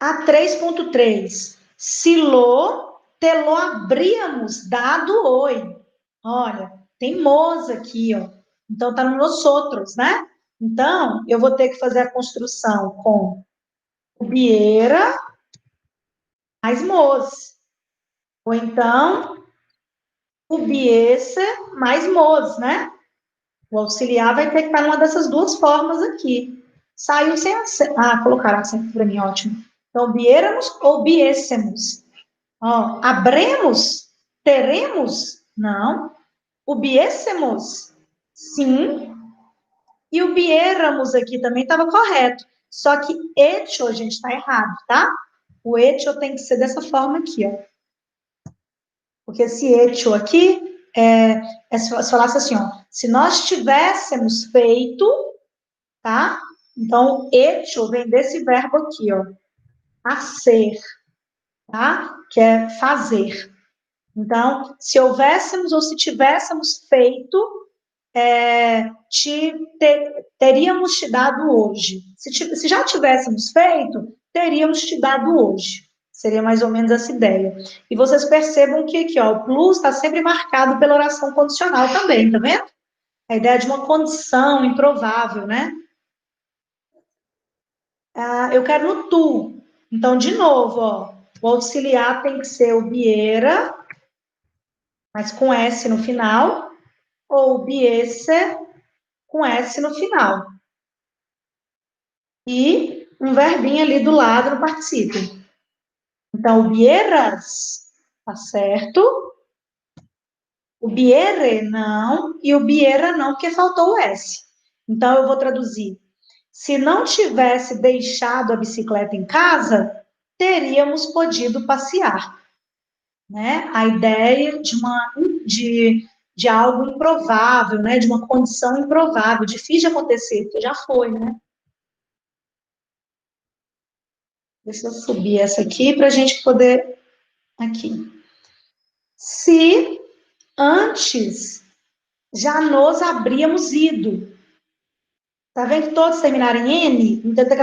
A 3.3. Se lo, te lo habríamos dado hoje. Olha, tem moza aqui, ó. Então, tá no nós outros, né? Então, eu vou ter que fazer a construção com o bieira mais moz. Ou então, o biese mais moz, né? O auxiliar vai ter que estar numa dessas duas formas aqui. Saiu sem acento. Ah, colocaram acento para mim, ótimo. Então, biéramos ou biéssemos? Ó, abremos? Teremos? Não. O biéssemos? Sim. E o biéramos aqui também estava correto. Só que etio, gente, está errado, tá? O etio tem que ser dessa forma aqui, ó. Porque esse etio aqui se falasse assim, ó. Se nós tivéssemos feito, tá? Então, etio vem desse verbo aqui, ó. A ser, tá? Que é fazer. Então, se houvéssemos ou se tivéssemos feito, teríamos te dado hoje. Se já tivéssemos feito, teríamos te dado hoje. Seria mais ou menos essa ideia. E vocês percebam que aqui, ó, o plus está sempre marcado pela oração condicional também, tá vendo? A ideia de uma condição improvável, né? Ah, eu quero no tu. Então, de novo, ó, o auxiliar tem que ser o biera, mas com S no final, ou biese, com S no final. E um verbinho ali do lado no particípio. Então, o bieras, tá certo? O biere, não. E o biera, não, porque faltou o S. Então, eu vou traduzir. Se não tivesse deixado a bicicleta em casa, teríamos podido passear. Né? A ideia de algo improvável, né? De uma condição improvável, difícil de acontecer, porque já foi, né? Deixa eu subir essa aqui para a gente poder. Aqui. Se antes já nos habríamos ido. Tá vendo que todos terminaram em N? Então, tá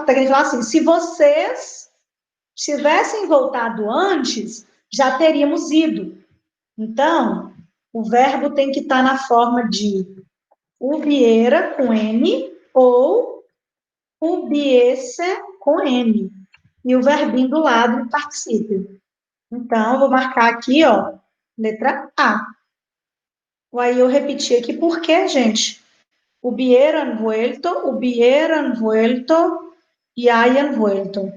querendo falar assim, se vocês tivessem voltado antes, já teríamos ido. Então, o verbo tem que estar na forma de hubiera com N ou hubiese com N. E o verbinho do lado no particípio. Então, eu vou marcar aqui, ó, letra A. Aí eu repeti aqui, por quê, gente? Hubieran vuelto e hayan vuelto.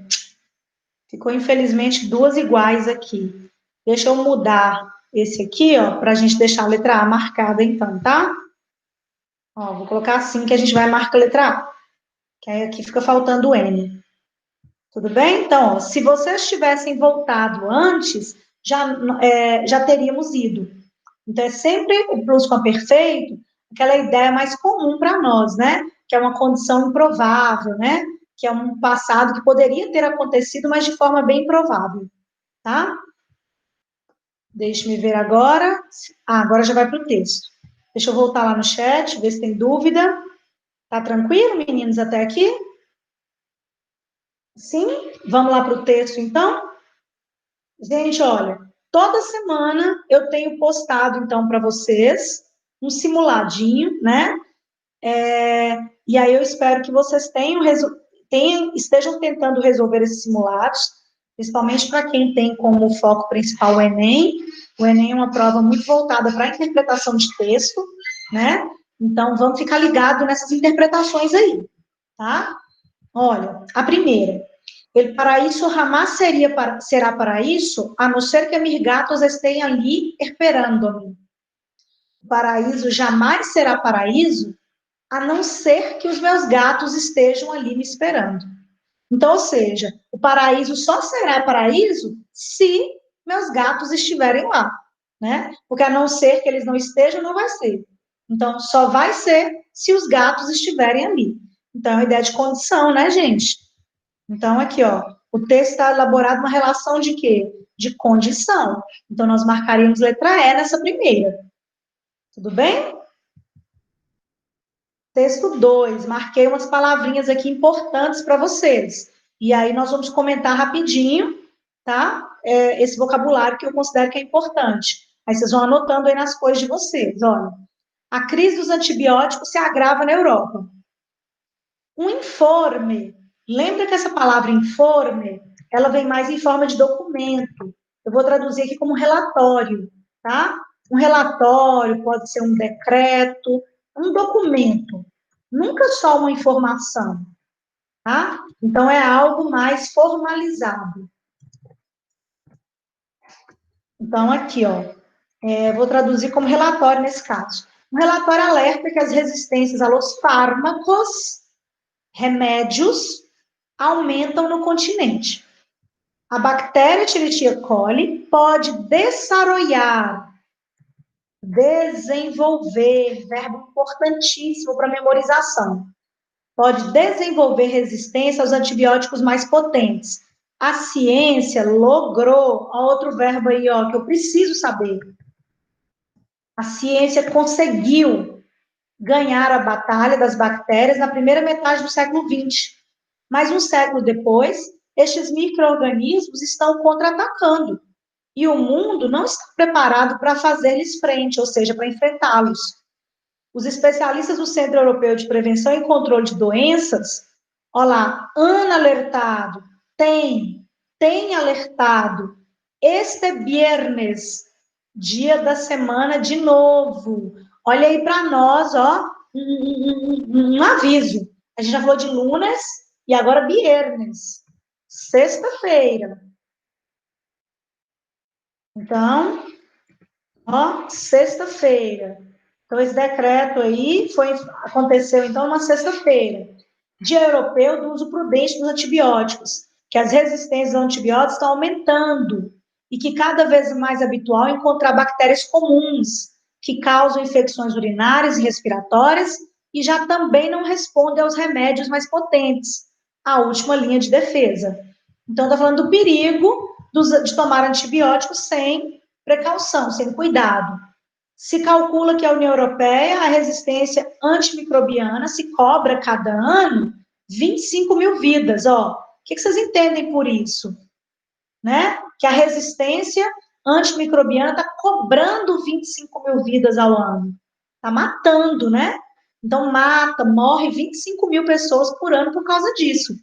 Ficou, infelizmente, duas iguais aqui. Deixa eu mudar esse aqui, ó, para a gente deixar a letra A marcada, então, tá? Ó, vou colocar assim que a gente vai marcar a letra A. Que aí aqui fica faltando o N. Tudo bem? Então, ó, se vocês tivessem voltado antes, já teríamos ido. Então, é sempre o plusquamperfeito, aquela ideia mais comum para nós, né? Que é uma condição improvável, né? Que é um passado que poderia ter acontecido, mas de forma bem improvável, tá? Deixe-me ver agora. Ah, agora já vai para o texto. Deixa eu voltar lá no chat, ver se tem dúvida. Tá tranquilo, meninos, até aqui? Sim? Vamos lá para o texto, então? Gente, olha, toda semana eu tenho postado, então, para vocês um simuladinho, né? E aí eu espero que vocês estejam tentando resolver esses simulados, principalmente para quem tem como foco principal o Enem. O Enem é uma prova muito voltada para a interpretação de texto, né? Então, vamos ficar ligado nessas interpretações aí, tá? Olha, a primeira. El paraíso jamás será paraíso, a não ser que mis gatos estén ali esperando-me. O paraíso jamais será paraíso, a não ser que os meus gatos estejam ali me esperando. Então, ou seja, o paraíso só será paraíso se meus gatos estiverem lá, né? Porque a não ser que eles não estejam, não vai ser. Então, só vai ser se os gatos estiverem ali. Então, é uma ideia de condição, né, gente? Então, aqui, ó, o texto está elaborado uma relação de quê? De condição. Então, nós marcaríamos letra E nessa primeira. Tudo bem? Texto 2, marquei umas palavrinhas aqui importantes para vocês. E aí nós vamos comentar rapidinho, tá? Esse vocabulário que eu considero que é importante. Aí vocês vão anotando aí nas coisas de vocês, olha. A crise dos antibióticos se agrava na Europa. Um informe, lembra que essa palavra informe, ela vem mais em forma de documento. Eu vou traduzir aqui como relatório, tá? Um relatório pode ser um decreto, um documento, nunca só uma informação, tá? Então é algo mais formalizado. Então aqui, ó, vou traduzir como relatório nesse caso. Um relatório alerta que as resistências aos fármacos, remédios, aumentam no continente. A bactéria Escherichia coli pode desenvolver, verbo importantíssimo para memorização, pode desenvolver resistência aos antibióticos mais potentes. A ciência logrou, ó, outro verbo aí, ó, que eu preciso saber. A ciência conseguiu ganhar a batalha das bactérias na primeira metade do século XX. Mas um século depois, estes micro-organismos estão contra-atacando. E o mundo não está preparado para fazer-lhes frente, ou seja, para enfrentá-los. Os especialistas do Centro Europeu de Prevenção e Controle de Doenças, olha lá, alertado, tem alertado, este viernes, dia da semana de novo. Olha aí para nós, ó, um aviso. A gente já falou de lunes e agora viernes. Sexta-feira. Então, ó, sexta-feira. Então, esse decreto aí aconteceu, então, na sexta-feira. Dia Europeu do uso prudente dos antibióticos, que as resistências aos antibióticos estão aumentando e que cada vez mais habitual encontrar bactérias comuns que causam infecções urinárias e respiratórias e já também não respondem aos remédios mais potentes, a última linha de defesa. Então, está falando do perigo de tomar antibióticos sem precaução, sem cuidado. Se calcula que a União Europeia, a resistência antimicrobiana, se cobra cada ano 25 mil vidas. Ó, o que vocês entendem por isso? Né? Que a resistência antimicrobiana está cobrando 25 mil vidas ao ano. Está matando, né? Então, morre 25 mil pessoas por ano por causa disso.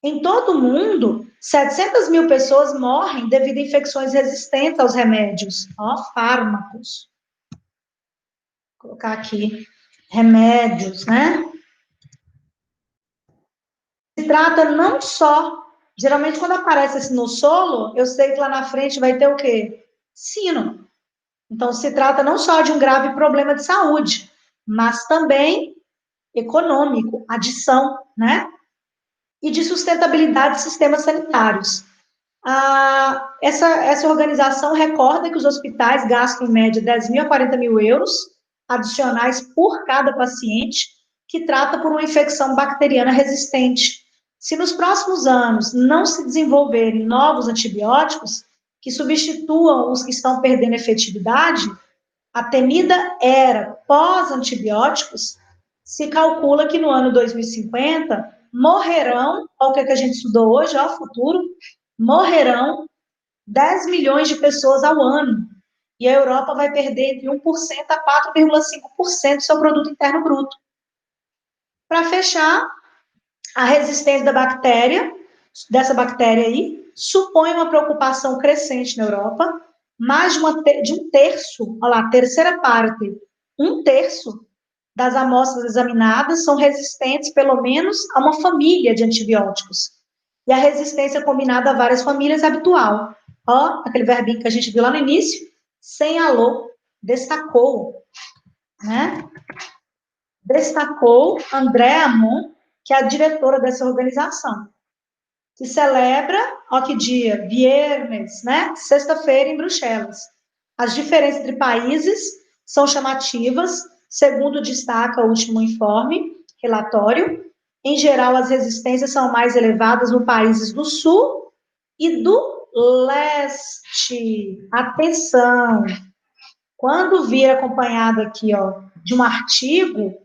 Em todo o mundo, 700 mil pessoas morrem devido a infecções resistentes aos remédios, fármacos. Vou colocar aqui, remédios, né? Se trata não só, geralmente quando aparece esse no solo, eu sei que lá na frente vai ter o quê? Sino. Então, se trata não só de um grave problema de saúde, mas também econômico, adição, né? E de sustentabilidade de sistemas sanitários. Essa organização recorda que os hospitais gastam, em média, 10 mil a 40 mil euros adicionais por cada paciente que trata por uma infecção bacteriana resistente. Se nos próximos anos não se desenvolverem novos antibióticos que substituam os que estão perdendo efetividade, a temida era pós-antibióticos, se calcula que no ano 2050 morrerão, olha o que a gente estudou hoje, ó, futuro, morrerão 10 milhões de pessoas ao ano. E a Europa vai perder entre 1% a 4,5% do seu produto interno bruto. Para fechar, a resistência dessa bactéria aí, supõe uma preocupação crescente na Europa. Mais de um terço, olha lá, terceira parte, um terço das amostras examinadas são resistentes, pelo menos, a uma família de antibióticos. E a resistência combinada a várias famílias é habitual. Ó, aquele verbinho que a gente viu lá no início, sem alô, destacou, né? Destacou Andréa Amon, que é a diretora dessa organização, que celebra, ó que dia, viernes, né? Sexta-feira em Bruxelas. As diferenças entre países são chamativas, segundo destaca o último relatório. Em geral, as resistências são mais elevadas nos países do sul e do leste. Atenção! Quando vir acompanhado aqui, ó, de um artigo,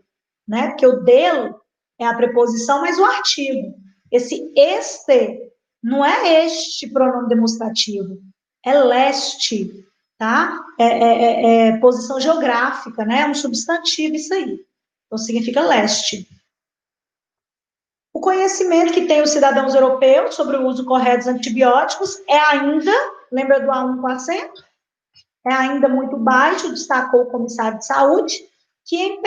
né, porque o dele é a preposição, mas o artigo. Esse este não é este pronome demonstrativo, é leste, tá? É posição geográfica, né? É um substantivo isso aí. Então, significa leste. O conhecimento que tem os cidadãos europeus sobre o uso correto dos antibióticos é ainda, lembra do A1 com acento? É ainda muito baixo, destacou o comissário de saúde, que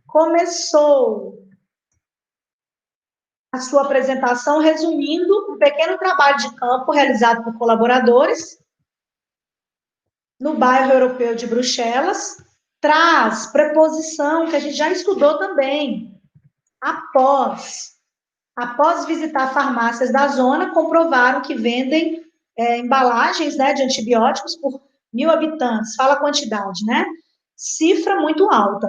começou a sua apresentação resumindo um pequeno trabalho de campo realizado por colaboradores no bairro europeu de Bruxelas, traz preposição que a gente já estudou também. Após visitar farmácias da zona, comprovaram que vendem embalagens, né, de antibióticos por 1.000 habitantes. Fala a quantidade, né? Cifra muito alta.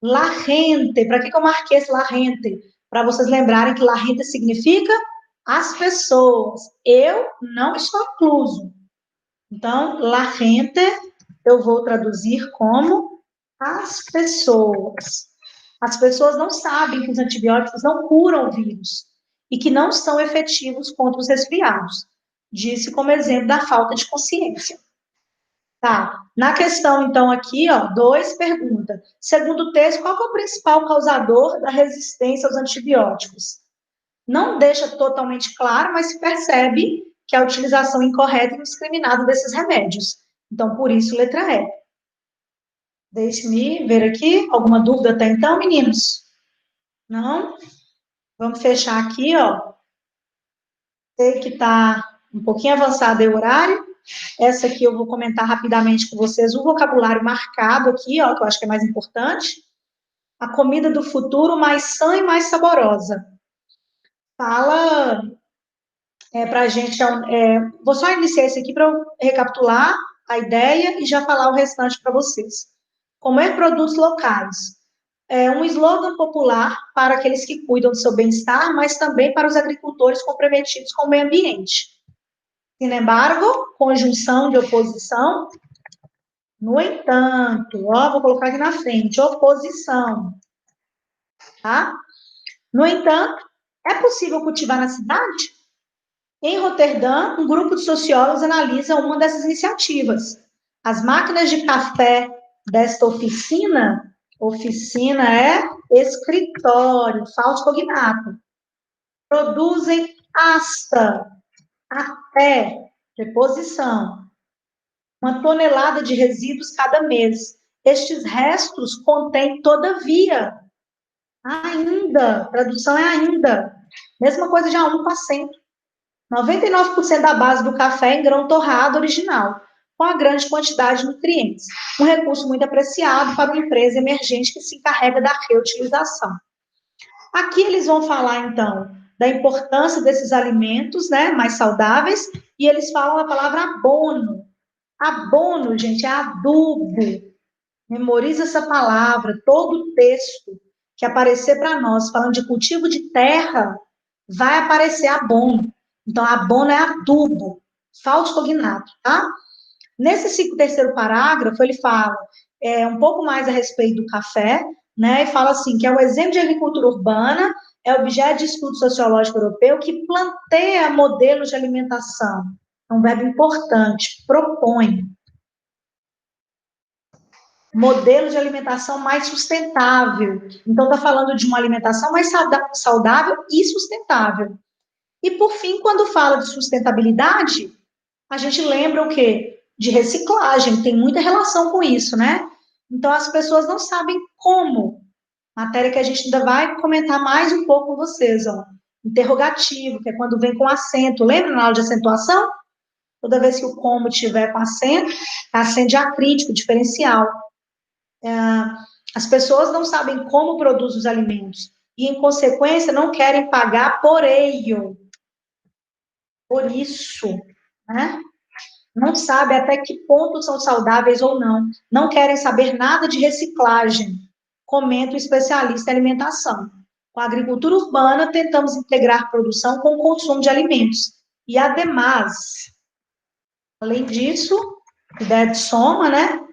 La gente, para que eu marquei esse la gente? Para vocês lembrarem que la gente significa as pessoas. Eu não estou incluso. Então, la gente, eu vou traduzir como as pessoas. As pessoas não sabem que os antibióticos não curam o vírus e que não são efetivos contra os resfriados. Disse como exemplo da falta de consciência. Tá. Na questão, então, aqui, ó, 2 pergunta. Segundo o texto, qual é o principal causador da resistência aos antibióticos? Não deixa totalmente claro, mas se percebe que a utilização incorreta e indiscriminada desses remédios. Então, por isso, letra E. Deixe-me ver aqui. Alguma dúvida até então, meninos? Não? Vamos fechar aqui, ó. Sei que está um pouquinho avançado aí o horário. Essa aqui eu vou comentar rapidamente com vocês o vocabulário marcado aqui, ó, que eu acho que é mais importante. A comida do futuro mais sã e mais saborosa. Fala para a gente. Vou só iniciar esse aqui para eu recapitular a ideia e já falar o restante para vocês. Comer produtos locais. É um slogan popular para aqueles que cuidam do seu bem-estar, mas também para os agricultores comprometidos com o meio ambiente. Sin embargo, conjunção de oposição. No entanto, ó, vou colocar aqui na frente, oposição, tá? No entanto, é possível cultivar na cidade? Em Roterdã, um grupo de sociólogos analisa uma dessas iniciativas. As máquinas de café desta oficina é escritório, falso cognato, produzem até, preposição, 1 tonelada de resíduos cada mês. Estes restos contêm, todavia, ainda, tradução é ainda, mesma coisa de A1 com acento. 99% da base do café em grão torrado original, com a grande quantidade de nutrientes. Um recurso muito apreciado para uma empresa emergente que se encarrega da reutilização. Aqui eles vão falar, então, da importância desses alimentos, né, mais saudáveis, e eles falam a palavra abono. Abono, gente, é adubo. Memoriza essa palavra, todo o texto que aparecer para nós, falando de cultivo de terra, vai aparecer abono. Então, abono é adubo, falso cognato, tá? Nesse terceiro parágrafo, ele fala um pouco mais a respeito do café, né? E fala assim, que é o exemplo de agricultura urbana, é objeto de estudo sociológico europeu que planteia modelos de alimentação. É um verbo importante, propõe. Modelo de alimentação mais sustentável. Então, está falando de uma alimentação mais saudável e sustentável. E, por fim, quando fala de sustentabilidade, a gente lembra o quê? De reciclagem, tem muita relação com isso, né? Então, as pessoas não sabem como. Matéria que a gente ainda vai comentar mais um pouco com vocês, ó. Interrogativo, que é quando vem com acento. Lembra na aula de acentuação? Toda vez que o como tiver com acento diacrítico, diferencial. As pessoas não sabem como produzem os alimentos e, em consequência, não querem pagar por ello. Por isso, né? Não sabe até que ponto são saudáveis ou não. Não querem saber nada de reciclagem, comenta o especialista em alimentação. Com a agricultura urbana, tentamos integrar produção com o consumo de alimentos. E, ademais, além disso, ideia de soma, né?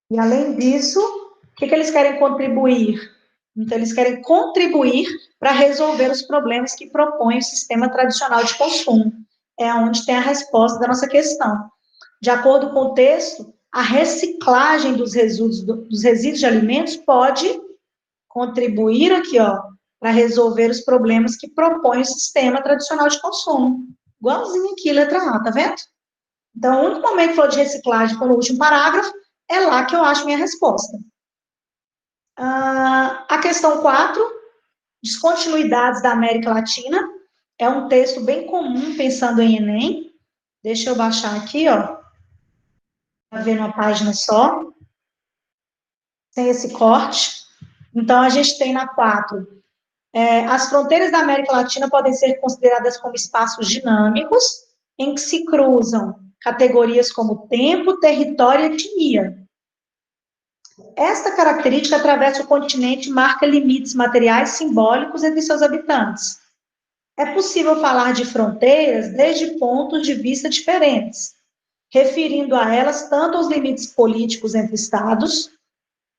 E, além disso, o que eles querem contribuir? Então, eles querem contribuir para resolver os problemas que propõe o sistema tradicional de consumo. É onde tem a resposta da nossa questão. De acordo com o texto, a reciclagem dos resíduos de alimentos pode contribuir aqui, ó, para resolver os problemas que propõe o sistema tradicional de consumo. Igualzinho aqui, letra A, tá vendo? Então, o único momento que falou de reciclagem foi no último parágrafo, é lá que eu acho minha resposta. A questão 4, descontinuidades da América Latina, é um texto bem comum pensando em Enem. Deixa eu baixar aqui, ó, para ver numa página só, sem esse corte. Então, a gente tem na 4, as fronteiras da América Latina podem ser consideradas como espaços dinâmicos, em que se cruzam categorias como tempo, território e etnia. Esta característica atravessa o continente e marca limites materiais simbólicos entre seus habitantes. É possível falar de fronteiras desde pontos de vista diferentes, referindo a elas tanto aos limites políticos entre estados,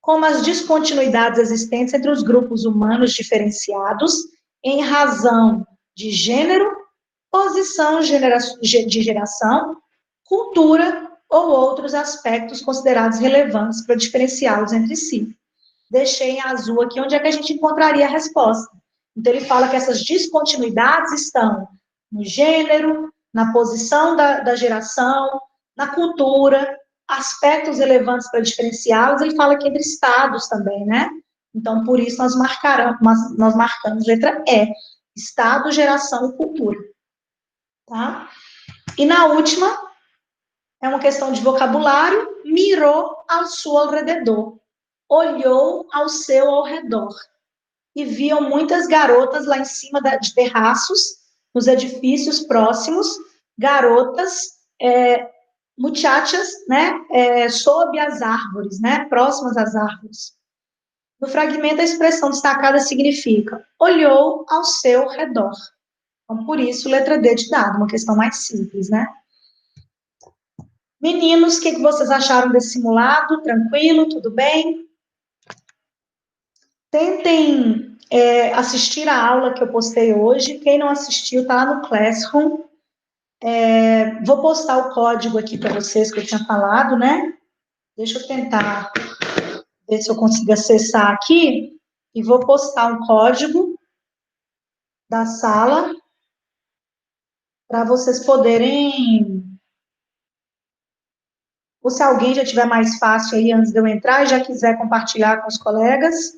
como as descontinuidades existentes entre os grupos humanos diferenciados em razão de gênero, posição de geração, cultura ou outros aspectos considerados relevantes para diferenciá-los entre si. Deixei em azul aqui onde é que a gente encontraria a resposta. Então, ele fala que essas descontinuidades estão no gênero, na posição da geração, na cultura, aspectos relevantes para diferenciá-los, ele fala aqui entre estados também, né? Então, por isso, nós marcamos letra E, estado, geração e cultura, tá? E na última, é uma questão de vocabulário, mirou ao seu alrededor, olhou ao seu ao redor, e viam muitas garotas lá em cima de terraços, nos edifícios próximos, garotas, muchachas, né, sob as árvores, né, próximas às árvores. No fragmento, a expressão destacada significa olhou ao seu redor. Então, por isso, letra D de dado, uma questão mais simples, né? Meninos, o que vocês acharam desse simulado? Tranquilo? Tudo bem? Tentem assistir a aula que eu postei hoje. Quem não assistiu, está lá no Classroom. Vou postar o código aqui para vocês que eu tinha falado, né? Deixa eu tentar ver se eu consigo acessar aqui. E vou postar um código da sala para vocês poderem... Ou se alguém já tiver mais fácil aí antes de eu entrar e já quiser compartilhar com os colegas,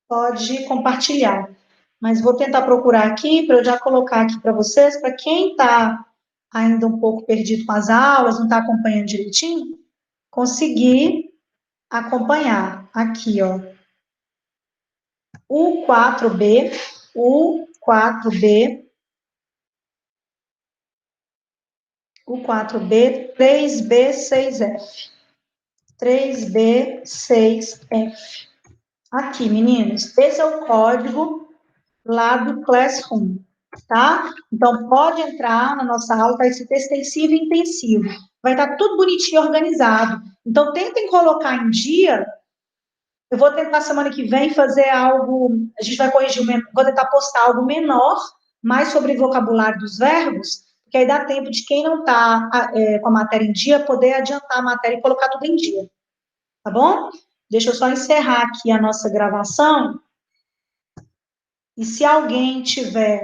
pode compartilhar. Mas vou tentar procurar aqui, para eu já colocar aqui para vocês, para quem está ainda um pouco perdido com as aulas, não está acompanhando direitinho, conseguir acompanhar. Aqui, ó. U4B, 3B, 6F. 3B, 6F. Aqui, meninos, esse é o código lá do Classroom, tá? Então, pode entrar na nossa aula, vai ser extensivo e intensivo. Vai estar tudo bonitinho, organizado. Então, tentem colocar em dia. Eu vou tentar, semana que vem, fazer algo, a gente vai corrigir, vou tentar postar algo menor, mais sobre vocabulário dos verbos, porque aí dá tempo de quem não está com a matéria em dia, poder adiantar a matéria e colocar tudo em dia. Tá bom? Deixa eu só encerrar aqui a nossa gravação. E se alguém tiver